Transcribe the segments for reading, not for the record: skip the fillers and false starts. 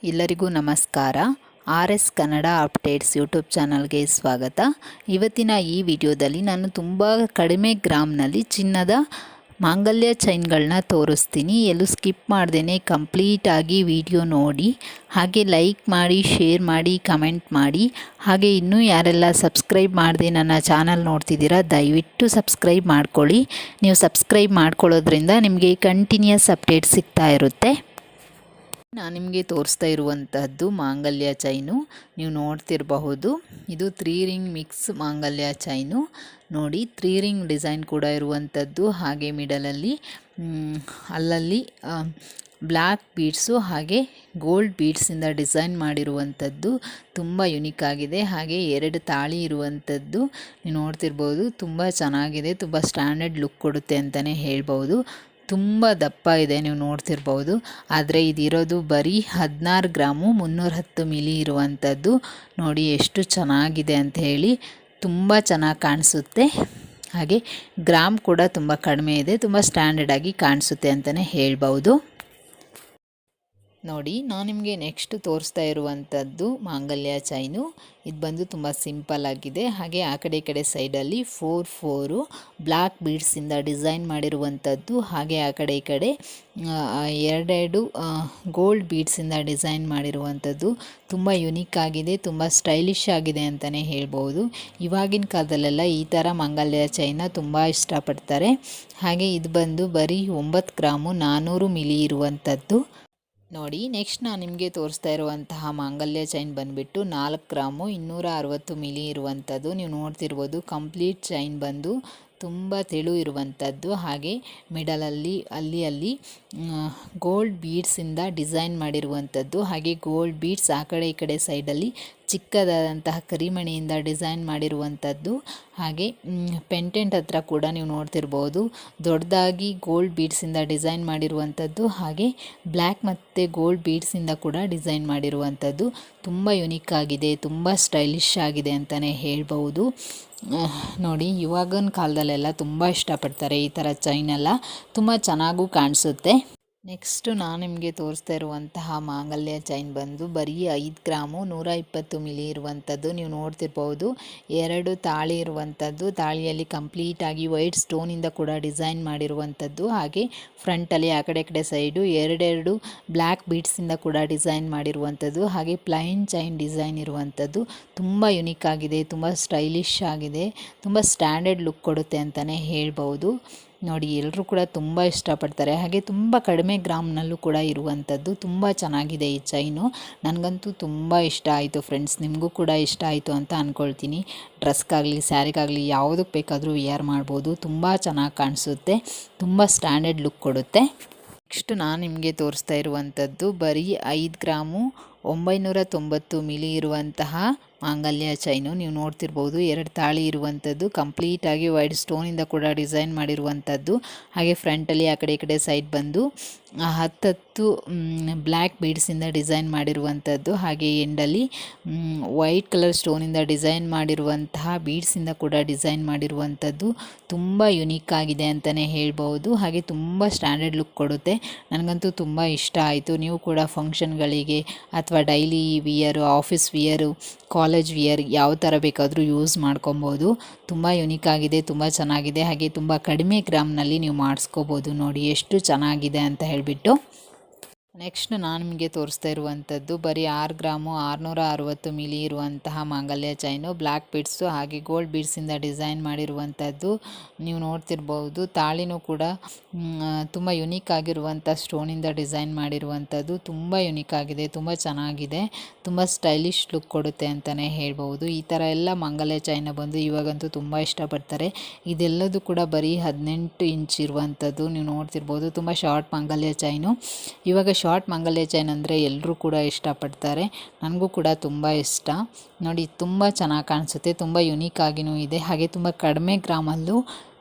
ಎಲ್ಲರಿಗೂ ನಮಸ್ಕಾರ. R S Kannada updates YouTube ಚಾನಲ್ಗೆ ಸ್ವಾಗತ. ಇವತ್ತಿನ ಈ ವಿಡಿಯೋದಲ್ಲಿ ನಾನು ತುಂಬ ಕಡಿಮೆ ಗ್ರಾಮ್ನಲ್ಲಿ ಚಿನ್ನದ ಮಾಂಗಲ್ಯ ಚೈನ್ಗಳನ್ನ ತೋರಿಸ್ತೀನಿ. ಎಲ್ಲೂ ಸ್ಕಿಪ್ ಮಾಡ್ದೇ ಕಂಪ್ಲೀಟಾಗಿ ವಿಡಿಯೋ ನೋಡಿ, ಹಾಗೆ ಲೈಕ್ ಮಾಡಿ, ಶೇರ್ ಮಾಡಿ, ಕಮೆಂಟ್ ಮಾಡಿ. ಹಾಗೆ ಇನ್ನೂ ಯಾರೆಲ್ಲ ಸಬ್ಸ್ಕ್ರೈಬ್ ಮಾಡದೆ ನನ್ನ ಚಾನಲ್ ನೋಡ್ತಿದ್ದೀರಾ, ದಯವಿಟ್ಟು ಸಬ್ಸ್ಕ್ರೈಬ್ ಮಾಡ್ಕೊಳ್ಳಿ. ನೀವು ಸಬ್ಸ್ಕ್ರೈಬ್ ಮಾಡ್ಕೊಳ್ಳೋದ್ರಿಂದ ನಿಮಗೆ ಕಂಟಿನ್ಯೂಸ್ ಅಪ್ಡೇಟ್ ಸಿಗ್ತಾ ಇರುತ್ತೆ. ನಾನು ನಿಮಗೆ ತೋರಿಸ್ತಾ ಇರುವಂತಹದ್ದು ಮಾಂಗಲ್ಯ ಚೈನು. ನೀವು ನೋಡ್ತಿರಬಹುದು, ಇದು 3 ರಿಂಗ್ ಮಿಕ್ಸ್ ಮಾಂಗಲ್ಯ ಚೈನು. ನೋಡಿ, 3 ರಿಂಗ್ ಡಿಸೈನ್ ಕೂಡ ಇರುವಂಥದ್ದು. ಹಾಗೆ ಮಿಡಲಲ್ಲಿ ಅಲ್ಲಲ್ಲಿ ಬ್ಲ್ಯಾಕ್ ಬೀಡ್ಸು ಹಾಗೆ ಗೋಲ್ಡ್ ಬೀಡ್ಸಿಂದ ಡಿಸೈನ್ ಮಾಡಿರುವಂಥದ್ದು ತುಂಬ ಯುನಿಕ್ ಆಗಿದೆ. ಹಾಗೆ 2 ತಾಳಿ ಇರುವಂಥದ್ದು ನೀವು ನೋಡ್ತಿರ್ಬೋದು. ತುಂಬ ಚೆನ್ನಾಗಿದೆ, ತುಂಬ ಸ್ಟ್ಯಾಂಡರ್ಡ್ ಲುಕ್ ಕೊಡುತ್ತೆ ಅಂತಲೇ ಹೇಳ್ಬೋದು. ತುಂಬ ದಪ್ಪ ಇದೆ, ನೀವು ನೋಡ್ತಿರ್ಬೋದು. ಆದರೆ ಇದಿರೋದು ಬರೀ 16 ಗ್ರಾಮು 310 ಮಿಲಿ ಇರುವಂಥದ್ದು. ನೋಡಿ ಎಷ್ಟು ಚೆನ್ನಾಗಿದೆ ಅಂತ ಹೇಳಿ, ತುಂಬ ಚೆನ್ನಾಗಿ ಕಾಣಿಸುತ್ತೆ. ಹಾಗೆ ಗ್ರಾಮ್ ಕೂಡ ತುಂಬ ಕಡಿಮೆ ಇದೆ, ತುಂಬ ಸ್ಟ್ಯಾಂಡರ್ಡಾಗಿ ಕಾಣಿಸುತ್ತೆ ಅಂತಲೇ ಹೇಳ್ಬೋದು. ನೋಡಿ, ನಾನು ನಿಮಗೆ ನೆಕ್ಸ್ಟ್ ತೋರಿಸ್ತಾ ಇರುವಂಥದ್ದು ಮಾಂಗಲ್ಯ ಚೈನು. ಇದು ಬಂದು ತುಂಬ ಸಿಂಪಲ್ ಆಗಿದೆ. ಹಾಗೆ ಆ ಕಡೆ ಈ ಕಡೆ ಸೈಡಲ್ಲಿ 4 ಬ್ಲ್ಯಾಕ್ ಬೀಡ್ಸಿಂದ ಡಿಸೈನ್ ಮಾಡಿರುವಂಥದ್ದು. ಹಾಗೆ ಆ ಕಡೆ ಈ ಕಡೆ 2 ಗೋಲ್ಡ್ ಬೀಡ್ಸಿಂದ ಡಿಸೈನ್ ಮಾಡಿರುವಂಥದ್ದು. ತುಂಬ ಯುನಿಕ್ ಆಗಿದೆ, ತುಂಬ ಸ್ಟೈಲಿಶ್ ಆಗಿದೆ ಅಂತಲೇ ಹೇಳ್ಬೋದು. ಇವಾಗಿನ ಕಾಲದಲ್ಲೆಲ್ಲ ಈ ಥರ ಮಾಂಗಲ್ಯ ಚೈನ ತುಂಬ ಇಷ್ಟಪಡ್ತಾರೆ. ಹಾಗೆ ಇದು ಬಂದು ಬರೀ 9 ಗ್ರಾಮು 400 ಮಿಲಿ ಇರುವಂಥದ್ದು. ನೋಡಿ, ನೆಕ್ಸ್ಟ್ ನಾನು ನಿಮಗೆ ತೋರಿಸ್ತಾ ಇರುವಂತಹ ಮಾಂಗಲ್ಯ ಚೈನ್ ಬಂದುಬಿಟ್ಟು 4 ಗ್ರಾಮು 260 ಮಿಲಿ ಇರುವಂಥದ್ದು. ನೀವು ನೋಡ್ತಿರ್ಬೋದು, ಕಂಪ್ಲೀಟ್ ಚೈನ್ ಬಂದು ತುಂಬ ತೆಳು ಇರುವಂಥದ್ದು. ಹಾಗೆ ಮಿಡಲಲ್ಲಿ ಅಲ್ಲಿ ಗೋಲ್ಡ್ ಬೀಡ್ಸಿಂದ ಡಿಸೈನ್ ಮಾಡಿರುವಂಥದ್ದು. ಹಾಗೆ ಗೋಲ್ಡ್ ಬೀಡ್ಸ್ ಆ ಕಡೆ ಈ ಕಡೆ ಸೈಡಲ್ಲಿ ಚಿಕ್ಕದಾದಂತಹ ಕರಿಮಣಿಯಿಂದ ಡಿಸೈನ್ ಮಾಡಿರುವಂಥದ್ದು. ಹಾಗೆ ಪೆಂಟೆಂಟ್ ಹತ್ರ ಕೂಡ ನೀವು ನೋಡ್ತಿರ್ಬೋದು, ದೊಡ್ಡದಾಗಿ ಗೋಲ್ಡ್ ಬೀಡ್ಸಿಂದ ಡಿಸೈನ್ ಮಾಡಿರುವಂಥದ್ದು. ಹಾಗೆ ಬ್ಲ್ಯಾಕ್ ಮತ್ತು ಗೋಲ್ಡ್ ಬೀಡ್ಸಿಂದ ಕೂಡ ಡಿಸೈನ್ ಮಾಡಿರುವಂಥದ್ದು. ತುಂಬ ಯುನಿಕ್ ಆಗಿದೆ, ತುಂಬ ಸ್ಟೈಲಿಶ್ ಆಗಿದೆ ಅಂತಲೇ ಹೇಳ್ಬೋದು. ನೋಡಿ, ಇವಾಗಿನ ಕಾಲದಲ್ಲೆಲ್ಲ ತುಂಬ ಇಷ್ಟಪಡ್ತಾರೆ ಈ ಥರ ಚೈನೆಲ್ಲ, ತುಂಬ ಚೆನ್ನಾಗೂ ಕಾಣಿಸುತ್ತೆ. ನೆಕ್ಸ್ಟು ನಾನು ನಿಮಗೆ ತೋರಿಸ್ತಾ ಇರುವಂತಹ ಮಾಂಗಲ್ಯ ಚೈನ್ ಬಂದು ಬರೀ 5 ಗ್ರಾಮು 120 ಮಿಲಿ ಇರುವಂಥದ್ದು. ನೀವು ನೋಡ್ತಿರ್ಬೋದು, 2 ತಾಳಿ ಇರುವಂಥದ್ದು. ತಾಳಿಯಲ್ಲಿ ಕಂಪ್ಲೀಟಾಗಿ ವೈಟ್ ಸ್ಟೋನಿಂದ ಕೂಡ ಡಿಸೈನ್ ಮಾಡಿರುವಂಥದ್ದು. ಹಾಗೆ ಫ್ರಂಟಲ್ಲಿ ಆ ಕಡೆ ಕಡೆ ಸೈಡು 2 ಬ್ಲ್ಯಾಕ್ ಬೀಡ್ಸಿಂದ ಕೂಡ ಡಿಸೈನ್ ಮಾಡಿರುವಂಥದ್ದು. ಹಾಗೆ ಪ್ಲೈನ್ ಚೈನ್ ಡಿಸೈನ್ ಇರುವಂಥದ್ದು. ತುಂಬ ಯುನಿಕ್ ಆಗಿದೆ, ತುಂಬ ಸ್ಟೈಲಿಶ್ ಆಗಿದೆ, ತುಂಬ ಸ್ಟ್ಯಾಂಡರ್ಡ್ ಲುಕ್ ಕೊಡುತ್ತೆ ಅಂತಲೇ ಹೇಳ್ಬೋದು. ನೋಡಿ, ಎಲ್ಲರೂ ಕೂಡ ತುಂಬ ಇಷ್ಟಪಡ್ತಾರೆ. ಹಾಗೆ ತುಂಬ ಕಡಿಮೆ ಗ್ರಾಮ್ನಲ್ಲೂ ಕೂಡ ಇರುವಂಥದ್ದು. ತುಂಬ ಚೆನ್ನಾಗಿದೆ ಈ ಚೈನು. ನನಗಂತೂ ತುಂಬ ಇಷ್ಟ ಆಯಿತು ಫ್ರೆಂಡ್ಸ್. ನಿಮಗೂ ಕೂಡ ಇಷ್ಟ ಆಯಿತು ಅಂತ ಅಂದ್ಕೊಳ್ತೀನಿ. ಡ್ರೆಸ್ಗಾಗಲಿ ಸ್ಯಾರಿಗಾಗಲಿ ಯಾವುದಕ್ಕೆ ಬೇಕಾದರೂ ವೇರ್ ಮಾಡ್ಬೋದು. ತುಂಬ ಚೆನ್ನಾಗಿ ಕಾಣಿಸುತ್ತೆ, ತುಂಬ ಸ್ಟ್ಯಾಂಡರ್ಡ್ ಲುಕ್ ಕೊಡುತ್ತೆ. ನೆಕ್ಸ್ಟ್ ನಾನು ನಿಮಗೆ ತೋರಿಸ್ತಾ ಇರುವಂಥದ್ದು ಬರೀ 5 ಗ್ರಾಮು 990 ಮಿಲಿ ಇರುವಂತಹ ಮಾಂಗಲ್ಯ ಚೈನು. ನೀವು ನೋಡ್ತಿರ್ಬೋದು, 2 ತಾಳಿ ಇರುವಂಥದ್ದು. ಕಂಪ್ಲೀಟಾಗಿ ವೈಟ್ ಸ್ಟೋನಿಂದ ಕೂಡ ಡಿಸೈನ್ ಮಾಡಿರುವಂಥದ್ದು. ಹಾಗೆ ಫ್ರಂಟಲ್ಲಿ ಆ ಕಡೆ ಈ ಕಡೆ ಸೈಡ್ ಬಂದು 10 ಬ್ಲ್ಯಾಕ್ ಬೀಡ್ಸಿಂದ ಡಿಸೈನ್ ಮಾಡಿರುವಂಥದ್ದು. ಹಾಗೆ ಎಂಡಲ್ಲಿ ವೈಟ್ ಕಲರ್ ಸ್ಟೋನಿಂದ ಡಿಸೈನ್ ಮಾಡಿರುವಂತಹ ಬೀಡ್ಸಿಂದ ಕೂಡ ಡಿಸೈನ್ ಮಾಡಿರುವಂಥದ್ದು. ತುಂಬ ಯುನಿಕ್ ಆಗಿದೆ ಅಂತಲೇ ಹೇಳ್ಬೋದು. ಹಾಗೆ ತುಂಬ ಸ್ಟ್ಯಾಂಡರ್ಡ್ ಲುಕ್ ಕೊಡುತ್ತೆ. ನನಗಂತೂ ತುಂಬ ಇಷ್ಟ ಆಯಿತು. ನೀವು ಕೂಡ ಫಂಕ್ಷನ್ಗಳಿಗೆ ಅಥವಾ ಡೈಲಿ ವಿಯರು, ಆಫೀಸ್ ವಿಯರು, ಕಾಲೇಜ್ ವಿಯರ್ ಯಾವ ಥರ ಬೇಕಾದರೂ ಯೂಸ್ ಮಾಡ್ಕೊಬೋದು. ತುಂಬ ಯುನಿಕ್ ಆಗಿದೆ, ತುಂಬ ಚೆನ್ನಾಗಿದೆ. ಹಾಗೆ ತುಂಬ ಕಡಿಮೆ ಗ್ರಾಮ್ನಲ್ಲಿ ನೀವು ಮಾಡಿಸ್ಕೋಬೋದು. ನೋಡಿ ಎಷ್ಟು ಚೆನ್ನಾಗಿದೆ ಅಂತ ಹೇಳಿಬಿಟ್ಟು. ನೆಕ್ಸ್ಟ್ ನಾನು ನಿಮಗೆ ತೋರಿಸ್ತಾ ಇರುವಂಥದ್ದು ಬರೀ 6 ಗ್ರಾಮು 660 ಮಿಲಿ ಇರುವಂತಹ ಮಾಂಗಲ್ಯ ಚೈನು. ಬ್ಲ್ಯಾಕ್ ಬೀಡ್ಸು ಹಾಗೆ ಗೋಲ್ಡ್ ಬೀಡ್ಸಿಂದ ಡಿಸೈನ್ ಮಾಡಿರುವಂಥದ್ದು. ನೀವು ನೋಡ್ತಿರ್ಬೋದು, ತಾಳಿನೂ ಕೂಡ ತುಂಬ ಯುನಿಕ್ ಆಗಿರುವಂಥ ಸ್ಟೋನಿಂದ ಡಿಸೈನ್ ಮಾಡಿರುವಂಥದ್ದು. ತುಂಬ ಯುನಿಕ್ ಆಗಿದೆ, ತುಂಬ ಚೆನ್ನಾಗಿದೆ, ತುಂಬ ಸ್ಟೈಲಿಶ್ ಲುಕ್ ಕೊಡುತ್ತೆ ಅಂತಲೇ ಹೇಳ್ಬೋದು. ಈ ಥರ ಎಲ್ಲ ಮಾಂಗಲ್ಯ ಚೈನ ಬಂದು ಇವಾಗಂತೂ ತುಂಬ ಇಷ್ಟಪಡ್ತಾರೆ. ಇದೆಲ್ಲದೂ ಕೂಡ ಬರೀ 18 ಇಂಚ್ ಇರುವಂಥದ್ದು. ನೀವು ನೋಡ್ತಿರ್ಬೋದು, ತುಂಬ ಶಾರ್ಟ್ ಮಾಂಗಲ್ಯ ಚೈನು. ಇವಾಗ ಶಾರ್ಟ್ ಮಾಂಗಲ್ಯ ಚೈನ್ ಅಂದರೆ ಎಲ್ಲರೂ ಕೂಡ ಇಷ್ಟಪಡ್ತಾರೆ. ನನಗೂ ಕೂಡ ತುಂಬ ಇಷ್ಟ. ನೋಡಿ, ತುಂಬ ಚೆನ್ನಾಗಿ ಕಾಣಿಸುತ್ತೆ, ತುಂಬ ಯುನಿಕ್ ಆಗಿಯೂ ಇದೆ. ಹಾಗೆ ತುಂಬ ಕಡಿಮೆ ಗ್ರಾಮಲ್ಲೂ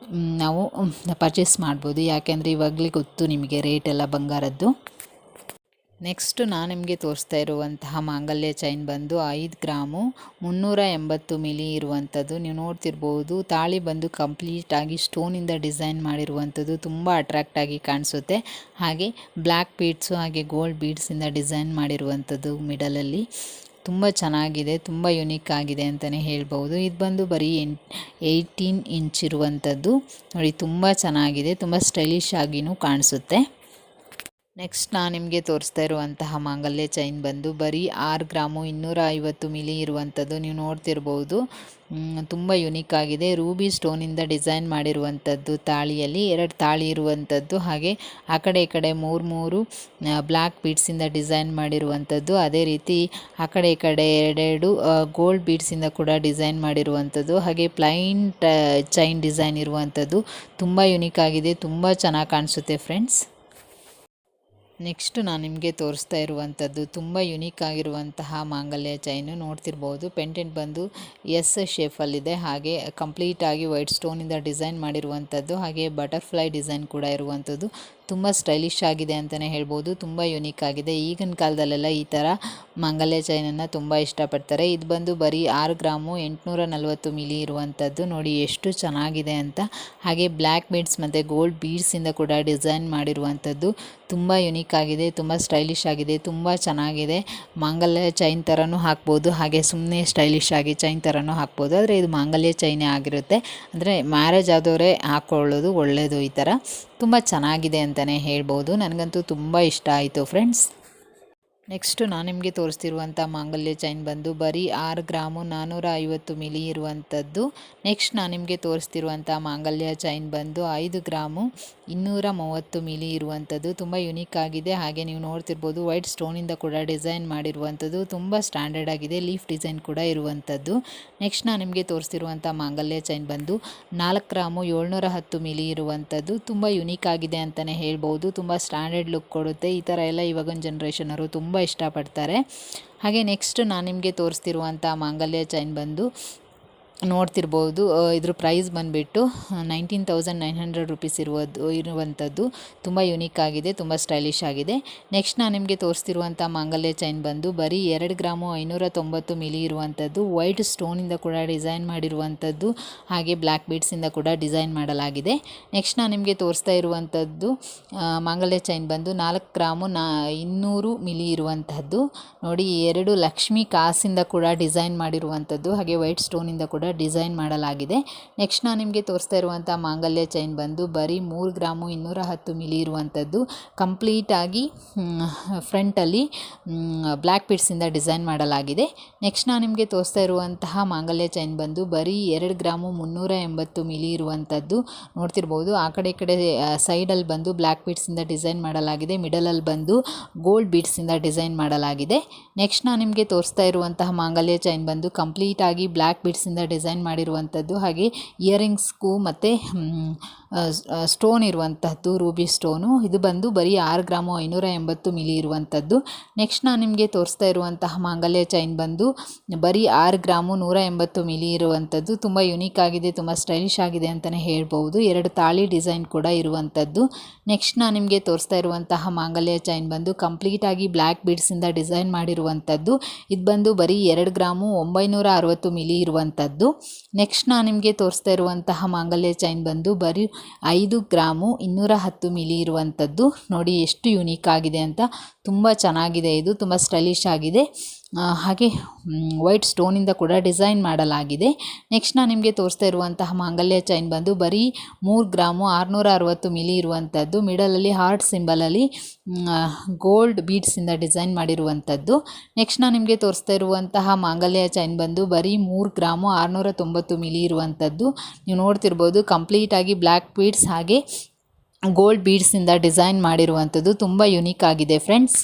ನಾವು ಪರ್ಚೇಸ್ ಮಾಡ್ಬೋದು. ಯಾಕೆಂದರೆ ಇವಾಗಲೇ ಗೊತ್ತು ನಿಮಗೆ ರೇಟ್ ಎಲ್ಲ ಬಂಗಾರದ್ದು. ನೆಕ್ಸ್ಟ್ ನಾನು ನಿಮಗೆ ತೋರಿಸ್ತಾ ಇರುವಂತಹ ಮಾಂಗಲ್ಯ ಚೈನ್ ಬಂದು 5 ಗ್ರಾಮು 380 ಮಿಲಿ ಇರುವಂಥದ್ದು. ನೀವು ನೋಡ್ತಿರ್ಬೋದು ತಾಳಿ ಬಂದು ಕಂಪ್ಲೀಟಾಗಿ ಸ್ಟೋನಿಂದ ಡಿಸೈನ್ ಮಾಡಿರುವಂಥದ್ದು, ತುಂಬ ಅಟ್ರಾಕ್ಟಾಗಿ ಕಾಣಿಸುತ್ತೆ. ಹಾಗೆ ಬ್ಲ್ಯಾಕ್ ಬೀಡ್ಸು ಹಾಗೆ ಗೋಲ್ಡ್ ಬೀಡ್ಸಿಂದ ಡಿಸೈನ್ ಮಾಡಿರುವಂಥದ್ದು ಮಿಡಲಲ್ಲಿ. ತುಂಬ ಚೆನ್ನಾಗಿದೆ, ತುಂಬ ಯುನೀಕ್ ಆಗಿದೆ ಅಂತಲೇ ಹೇಳ್ಬೋದು. ಇದು ಬಂದು ಬರೀ 18 ಇಂಚ್ ಇರುವಂಥದ್ದು. ನೋಡಿ ತುಂಬ ಚೆನ್ನಾಗಿದೆ, ತುಂಬ ಸ್ಟೈಲಿಶ್ ಆಗಿಯೂ ಕಾಣಿಸುತ್ತೆ. ನೆಕ್ಸ್ಟ್ ನಾನು ನಿಮಗೆ ತೋರಿಸ್ತಾ ಇರುವಂತಹ ಮಾಂಗಲ್ಯ ಚೈನ್ ಬಂದು ಬರೀ 6 ಗ್ರಾಮು 250 ಮಿಲಿ ಇರುವಂಥದ್ದು. ನೀವು ನೋಡ್ತಿರ್ಬೋದು, ತುಂಬ ಯುನೀಕ್ ಆಗಿದೆ. ರೂಬಿ ಸ್ಟೋನಿಂದ ಡಿಸೈನ್ ಮಾಡಿರುವಂಥದ್ದು, ತಾಳಿಯಲ್ಲಿ 2 ತಾಳಿ ಇರುವಂಥದ್ದು. ಹಾಗೆ ಆ ಕಡೆ ಈ ಕಡೆ 3 ಬ್ಲ್ಯಾಕ್ ಬೀಡ್ಸಿಂದ ಡಿಸೈನ್ ಮಾಡಿರುವಂಥದ್ದು. ಅದೇ ರೀತಿ ಆ ಕಡೆ ಈ ಕಡೆ 2 ಗೋಲ್ಡ್ ಬೀಡ್ಸಿಂದ ಕೂಡ ಡಿಸೈನ್ ಮಾಡಿರುವಂಥದ್ದು. ಹಾಗೆ ಪ್ಲೈನ್ ಚೈನ್ ಡಿಸೈನ್ ಇರುವಂಥದ್ದು. ತುಂಬ ಯುನೀಕ್ ಆಗಿದೆ, ತುಂಬ ಚೆನ್ನಾಗಿ ಕಾಣಿಸುತ್ತೆ ಫ್ರೆಂಡ್ಸ್. ನೆಕ್ಸ್ಟ್ ನಾನು ನಿಮಗೆ ತೋರಿಸ್ತಾ ಇರುವಂಥದ್ದು ತುಂಬ ಯುನೀಕ್ ಆಗಿರುವಂತಹ ಮಾಂಗಲ್ಯ ಚೈನು. ನೋಡ್ತಿರ್ಬೋದು, ಪೆಂಡೆಂಟ್ ಬಂದು ಎಸ್ ಶೇಪಲ್ಲಿದೆ. ಹಾಗೆ ಕಂಪ್ಲೀಟಾಗಿ ವೈಟ್ ಸ್ಟೋನಿಂದ ಡಿಸೈನ್ ಮಾಡಿರುವಂಥದ್ದು. ಹಾಗೆ ಬಟರ್ಫ್ಲೈ ಡಿಸೈನ್ ಕೂಡ ಇರುವಂಥದ್ದು. ತುಂಬ ಸ್ಟೈಲಿಶ್ ಆಗಿದೆ ಅಂತಲೇ ಹೇಳ್ಬೋದು, ತುಂಬ ಯುನೀಕ್ ಆಗಿದೆ. ಈಗಿನ ಕಾಲದಲ್ಲೆಲ್ಲ ಈ ಥರ ಮಾಂಗಲ್ಯ ಚೈನನ್ನು ತುಂಬ ಇಷ್ಟಪಡ್ತಾರೆ. ಇದು ಬಂದು ಬರೀ 6 ಗ್ರಾಮು 840 ಮಿಲಿ ಇರುವಂಥದ್ದು. ನೋಡಿ ಎಷ್ಟು ಚೆನ್ನಾಗಿದೆ ಅಂತ. ಹಾಗೆ ಬ್ಲ್ಯಾಕ್ ಬೀಡ್ಸ್ ಮತ್ತು ಗೋಲ್ಡ್ ಬೀಡ್ಸಿಂದ ಕೂಡ ಡಿಸೈನ್ ಮಾಡಿರುವಂಥದ್ದು. ತುಂಬ ಯುನೀಕ್ ಆಗಿದೆ, ತುಂಬ ಸ್ಟೈಲಿಶ್ ಆಗಿದೆ, ತುಂಬ ಚೆನ್ನಾಗಿದೆ. ಮಾಂಗಲ್ಯ ಚೈನ್ ಥರನೂ ಹಾಕ್ಬೋದು, ಹಾಗೆ ಸುಮ್ಮನೆ ಸ್ಟೈಲಿಶ್ ಆಗಿ ಚೈನ್ ಥರನೂ ಹಾಕ್ಬೋದು. ಆದರೆ ಇದು ಮಾಂಗಲ್ಯ ಚೈನೇ ಆಗಿರುತ್ತೆ. ಅಂದರೆ ಮ್ಯಾರೇಜ್ ಆದವರೇ ಹಾಕ್ಕೊಳ್ಳೋದು ಒಳ್ಳೆಯದು. ಈ ಥರ ತುಂಬ ಚೆನ್ನಾಗಿದೆ ಅಂತಲೇ ಹೇಳ್ಬೋದು. ನನಗಂತೂ ತುಂಬ ಇಷ್ಟ ಆಯಿತು ಫ್ರೆಂಡ್ಸ್. ನೆಕ್ಸ್ಟು ನಾನು ನಿಮಗೆ ತೋರಿಸ್ತಿರುವಂಥ ಮಾಂಗಲ್ಯ ಚೈನ್ ಬಂದು ಬರೀ 6 ಗ್ರಾಮು 450 ಮಿಲಿ ಇರುವಂಥದ್ದು. ನೆಕ್ಸ್ಟ್ ನಾನು ನಿಮಗೆ ತೋರಿಸ್ತಿರುವಂಥ ಮಾಂಗಲ್ಯ ಚೈನ್ ಬಂದು 5 ಗ್ರಾಮು 230 ಮಿಲಿ ಇರುವಂಥದ್ದು. ತುಂಬ ಯುನೀಕ್ ಆಗಿದೆ. ಹಾಗೆ ನೀವು ನೋಡ್ತಿರ್ಬೋದು, ವೈಟ್ ಸ್ಟೋನಿಂದ ಕೂಡ ಡಿಸೈನ್ ಮಾಡಿರುವಂಥದ್ದು. ತುಂಬ ಸ್ಟ್ಯಾಂಡರ್ಡ್ ಆಗಿದೆ, ಲೀಫ್ ಡಿಸೈನ್ ಕೂಡ ಇರುವಂಥದ್ದು. ನೆಕ್ಸ್ಟ್ ನಾನು ನಿಮಗೆ ತೋರಿಸ್ತಿರುವಂಥ ಮಾಂಗಲ್ಯ ಚೈನ್ ಬಂದು 4 ಗ್ರಾಮು 710 ಮಿಲಿ ಇರುವಂಥದ್ದು. ತುಂಬ ಯುನೀಕ್ ಆಗಿದೆ ಅಂತಲೇ ಹೇಳ್ಬೋದು. ತುಂಬ ಸ್ಟ್ಯಾಂಡರ್ಡ್ ಲುಕ್ ಕೊಡುತ್ತೆ. ಈ ಥರ ಎಲ್ಲ ಇವಾಗಿನ ಜನ್ರೇಷನವರು ತುಂಬ ಇಷ್ಟಪಡ್ತಾರೆ. ಹಾಗೆ ನೆಕ್ಸ್ಟ್ ನಾನು ನಿಮಗೆ ತೋರಿಸ್ತಿರುವಂಥ ಮಾಂಗಲ್ಯ ಚೈನ್ ಬಂದು ನೋಡ್ತಿರ್ಬೋದು, ಇದ್ರ ಪ್ರೈಸ್ ಬಂದುಬಿಟ್ಟು 19,900 ರುಪೀಸ್ ಇರುವಂಥದ್ದು. ತುಂಬ ಯುನೀಕ್ ಆಗಿದೆ, ತುಂಬ ಸ್ಟೈಲಿಶ್ ಆಗಿದೆ. ನೆಕ್ಸ್ಟ್ ನಾನು ನಿಮಗೆ ತೋರಿಸ್ತಿರುವಂಥ ಮಾಂಗಲ್ಯ ಚೈನ್ ಬಂದು ಬರೀ 2 ಗ್ರಾಮು 590 ಮಿಲಿ ಇರುವಂಥದ್ದು. ವೈಟ್ ಸ್ಟೋನಿಂದ ಕೂಡ ಡಿಸೈನ್ ಮಾಡಿರುವಂಥದ್ದು. ಹಾಗೆ ಬ್ಲ್ಯಾಕ್ ಬೀಡ್ಸಿಂದ ಕೂಡ ಡಿಸೈನ್ ಮಾಡಲಾಗಿದೆ. ನೆಕ್ಸ್ಟ್ ನಾನು ನಿಮಗೆ ತೋರಿಸ್ತಾ ಇರುವಂಥದ್ದು ಮಾಂಗಲ್ಯ ಚೈನ್ ಬಂದು 4 ಗ್ರಾಮು 200 ಮಿಲಿ ಇರುವಂಥದ್ದು. ನೋಡಿ, 2 ಲಕ್ಷ್ಮಿ ಕಾಸಿಂದ ಕೂಡ ಡಿಸೈನ್ ಮಾಡಿರುವಂಥದ್ದು. ಹಾಗೆ ವೈಟ್ ಸ್ಟೋನಿಂದ ಕೂಡ ಡಿಸೈನ್ ಮಾಡಲಾಗಿದೆ. ನೆಕ್ಸ್ಟ್ ನಾನು ನಿಮಗೆ ತೋರಿಸ್ತಾ ಇರುವಂಥ ಮಾಂಗಲ್ಯ ಚೈನ್ ಬಂದು ಬರೀ 3 ಗ್ರಾಮು 210 ಮಿಲಿ ಇರುವಂಥದ್ದು. ಕಂಪ್ಲೀಟಾಗಿ ಫ್ರಂಟಲ್ಲಿ ಬ್ಲ್ಯಾಕ್ ಬೀಡ್ಸಿಂದ ಡಿಸೈನ್ ಮಾಡಲಾಗಿದೆ. ನೆಕ್ಸ್ಟ್ ನಾನು ನಿಮಗೆ ತೋರಿಸ್ತಾ ಇರುವಂತಹ ಮಾಂಗಲ್ಯ ಚೈನ್ ಬಂದು ಬರೀ 2 ಗ್ರಾಮು 380 ಮಿಲಿ ಇರುವಂಥದ್ದು. ನೋಡ್ತಿರ್ಬೋದು, ಆ ಕಡೆ ಈ ಕಡೆ ಸೈಡಲ್ಲಿ ಬಂದು ಬ್ಲ್ಯಾಕ್ ಬೀಡ್ಸಿಂದ ಡಿಸೈನ್ ಮಾಡಲಾಗಿದೆ. ಮಿಡಲಲ್ಲಿ ಬಂದು ಗೋಲ್ಡ್ ಬೀಡ್ಸಿಂದ ಡಿಸೈನ್ ಮಾಡಲಾಗಿದೆ. ನೆಕ್ಸ್ಟ್ ನಾನು ನಿಮಗೆ ತೋರಿಸ್ತಾ ಇರುವಂತಹ ಮಾಂಗಲ್ಯ ಚೈನ್ ಬಂದು ಕಂಪ್ಲೀಟಾಗಿ ಬ್ಲ್ಯಾಕ್ ಬೀಡ್ಸಿಂದ ಡಿಸೈನ್ ಮಾಡಿರುವಂಥದ್ದು. ಹಾಗೆ ಇಯರಿಂಗ್ಸ್ಗೂ ಮತ್ತು ಸ್ಟೋನ್ ಇರುವಂತಹದ್ದು, ರೂಬಿ ಸ್ಟೋನು. ಇದು ಬಂದು ಬರೀ 6 ಗ್ರಾಮು 580 ಮಿಲಿ ಇರುವಂಥದ್ದು. ನೆಕ್ಸ್ಟ್ ನಾನು ನಿಮಗೆ ತೋರಿಸ್ತಾ ಇರುವಂತಹ ಮಾಂಗಲ್ಯ ಚೈನ್ ಬಂದು ಬರೀ 6 ಗ್ರಾಮು 180 ಮಿಲಿ ಇರುವಂಥದ್ದು. ತುಂಬ ಯುನೀಕ್ ಆಗಿದೆ, ತುಂಬ ಸ್ಟೈಲಿಶ್ ಆಗಿದೆ ಅಂತಲೇ ಹೇಳ್ಬೋದು. 2 ತಾಳಿ ಡಿಸೈನ್ ಕೂಡ ಇರುವಂಥದ್ದು. ನೆಕ್ಸ್ಟ್ ನಾನು ನಿಮಗೆ ತೋರಿಸ್ತಾ ಇರುವಂತಹ ಮಾಂಗಲ್ಯ ಚೈನ್ ಬಂದು ಕಂಪ್ಲೀಟಾಗಿ ಬ್ಲ್ಯಾಕ್ ಬೀಡ್ಸಿಂದ ಡಿಸೈನ್ ಮಾಡಿರುವಂಥದ್ದು. ಇದು ಬಂದು ಬರೀ 2 ಗ್ರಾಮು 960 ಮಿಲಿ ಇರುವಂಥದ್ದು. ನೆಕ್ಸ್ಟ್ ನಾನು ನಿಮಗೆ ತೋರಿಸ್ತಾ ಇರುವಂತಹ ಮಾಂಗಲ್ಯ ಚೈನ್ ಬಂದು ಬರೀ 5 ಗ್ರಾಮು 210 ಮಿಲಿ ಇರುವಂಥದ್ದು. ನೋಡಿ ಎಷ್ಟು ಯುನೀಕ್ ಆಗಿದೆ ಅಂತ, ತುಂಬ ಚೆನ್ನಾಗಿದೆ. ಇದು ತುಂಬ ಸ್ಟೈಲಿಶ್ ಆಗಿದೆ. ಹಾಗೆ ವೈಟ್ ಸ್ಟೋನಿಂದ ಕೂಡ ಡಿಸೈನ್ ಮಾಡಲಾಗಿದೆ. ನೆಕ್ಸ್ಟ್ ನಾನು ನಿಮಗೆ ತೋರಿಸ್ತಾ ಇರುವಂತಹ ಮಾಂಗಲ್ಯ ಚೈನ್ ಬಂದು ಬರೀ 3 ಗ್ರಾಮು 660 ಮಿಲಿ ಇರುವಂಥದ್ದು. ಮಿಡಲಲ್ಲಿ ಹಾರ್ಟ್ ಸಿಂಬಲಲ್ಲಿ ಗೋಲ್ಡ್ ಬೀಡ್ಸಿಂದ ಡಿಸೈನ್ ಮಾಡಿರುವಂಥದ್ದು. ನೆಕ್ಸ್ಟ್ ನಾನು ನಿಮಗೆ ತೋರಿಸ್ತಾ ಇರುವಂತಹ ಮಾಂಗಲ್ಯ ಚೈನ್ ಬಂದು ಬರೀ 3 ಗ್ರಾಮು 690 ಮಿಲಿ ಇರುವಂಥದ್ದು. ನೀವು ನೋಡ್ತಿರ್ಬೋದು, ಕಂಪ್ಲೀಟಾಗಿ ಬ್ಲ್ಯಾಕ್ ಬೀಡ್ಸ್ ಹಾಗೆ ಗೋಲ್ಡ್ ಬೀಡ್ಸಿಂದ ಡಿಸೈನ್ ಮಾಡಿರುವಂಥದ್ದು. ತುಂಬ ಯುನೀಕ್ ಆಗಿದೆ ಫ್ರೆಂಡ್ಸ್.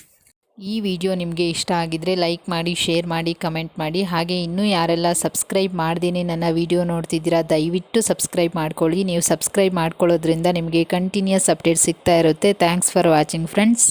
ಈ ವಿಡಿಯೋ ನಿಮಗೆ ಇಷ್ಟ ಆಗಿದ್ದರೆ ಲೈಕ್ ಮಾಡಿ, ಶೇರ್ ಮಾಡಿ, ಕಮೆಂಟ್ ಮಾಡಿ. ಹಾಗೆ ಇನ್ನೂ ಯಾರೆಲ್ಲ ಸಬ್ಸ್ಕ್ರೈಬ್ ಮಾಡ್ದೇನೆ ನನ್ನ ವಿಡಿಯೋ ನೋಡ್ತಿದ್ದೀರಾ, ದಯವಿಟ್ಟು ಸಬ್ಸ್ಕ್ರೈಬ್ ಮಾಡ್ಕೊಳ್ಳಿ. ನೀವು ಸಬ್ಸ್ಕ್ರೈಬ್ ಮಾಡ್ಕೊಳ್ಳೋದ್ರಿಂದ ನಿಮಗೆ ಕಂಟಿನ್ಯೂಸ್ ಅಪ್ಡೇಟ್ ಸಿಗ್ತಾ ಇರುತ್ತೆ. Thanks for watching friends.